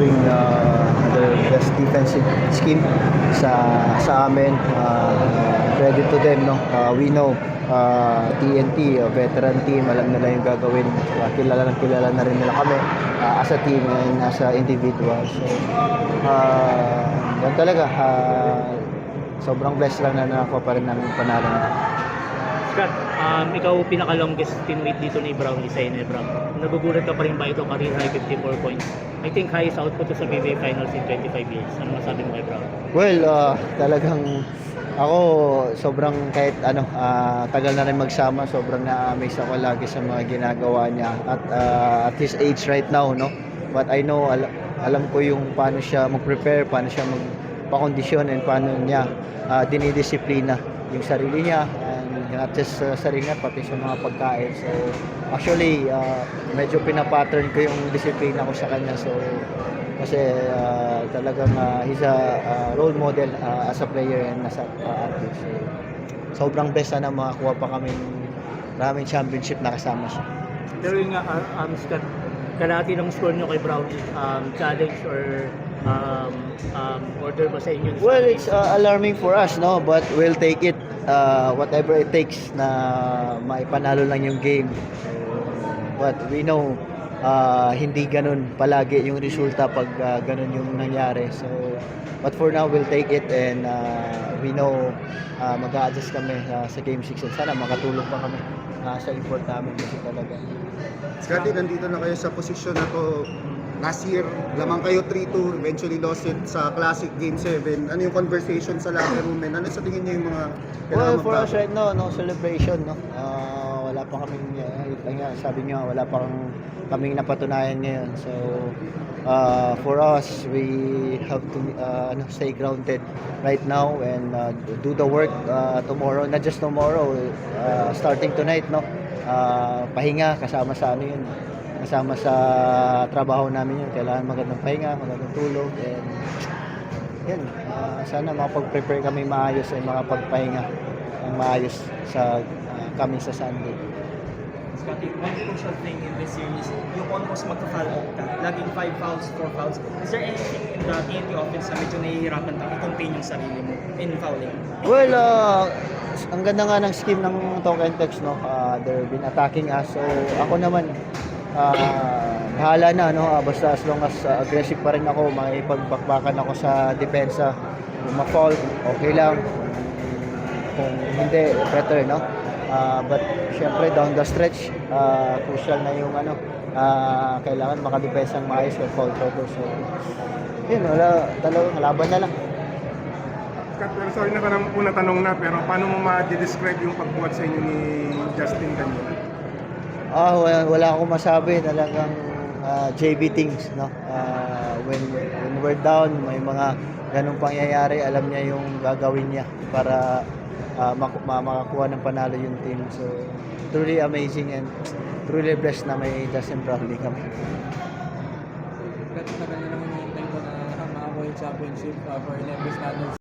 doing the best defensive scheme sa amin. Credit to them, no. We know TNT, veteran team, alam nila yung gagawin. Kilala na rin nila kami as a team and as a individual. So, yan talaga. Sobrang blessed lang na nakakuha pa rin namin panalo. Scott, ikaw pinaka-longest teammate dito ni Brownlee sa Inebra. Nagugulat ka pa rin ba ito career high 54 points? I think highest output to sa PBA Finals in 25 years. Ano masabi mo kay Brown? Well, talagang ako sobrang kahit tagal na rin magsama, sobrang na-amaze ako lagi sa mga ginagawa niya at his age right now, no. But I know alam ko yung paano siya mag-prepare, paano siya magpa-kondisyon and paano niya dinidisiplina yung sarili niya, and not just sarili niya, pati sa mga pagkain. So actually medyo pinapattern ko yung disiplina ko sa kanya. So kasi talagang he's a role model as a player and as a athlete. So sobrang best na makakuha pa maraming championship na kasama siya. Pero yun nga, Scott, kalahati ng score nyo kay Brownlee, challenge or order ba sa inyo? Well, it's alarming for us, no? But we'll take it, whatever it takes na maipanalo lang yung game. But we know hindi ganun palagi yung resulta pag ganun yung nangyari. So, but for now, we'll take it, and we know mag-a-adjust kami sa Game 6, and sana makatulong pa kami sa effort namin kasi talaga. Scotty, nandito na kayo sa posisyon na to. Last year, lamang kayo 3-2, eventually lost it sa Classic Game 7. Ano yung conversation sa locker room, and ano sa tingin niyo yung mga Well, for us right now, no celebration, no. Wala pa kaming, sabi niyo, wala pa kaming napatunayan ngayon. So, for us, we have to stay grounded right now and do the work tomorrow, not just tomorrow, starting tonight, no. Pahinga kasama sa kasama sa trabaho namin yun. Kailangan magandang pahinga, magandang tulog, and yan, sana makapag-prepare kami maayos ay makapagpahinga ng maayos sa kami sa Sunday. Scotty, one crucial thing in this series, yung almost magka-foul out ka. Laging 5 fouls, 4 fouls. Is there anything in the TNT offense na medyo nahihirapan ka i-contain yung sarili mo in fouling? Well, ang ganda nga ng scheme ng Talk and Text, no. They've been attacking us. So ako naman, bahala na, no. Basta as long as aggressive pa rin ako, makipagbakbakan ako sa depensa. Kung ma-foul, okay lang. Kung hindi, better, no. But syempre down the stretch, crucial na yung kailangan makadepensa ng maayos with foul trouble. So yun, wala, talagang laban na lang. Pero sorry na parang una tanong na, pero paano mo ma-describe yung pagbuhat sa inyo ni Justin kanina? Wala akong masabi, talagang JV things, no. When we're down, may mga ganung pangyayari, alam niya yung gagawin niya para makakuha ng panalo yung team. So truly amazing and truly blessed na may Justin Brownlee kami. Tagal na naman yung time ko na makakuha yung championship for Inebra Standards.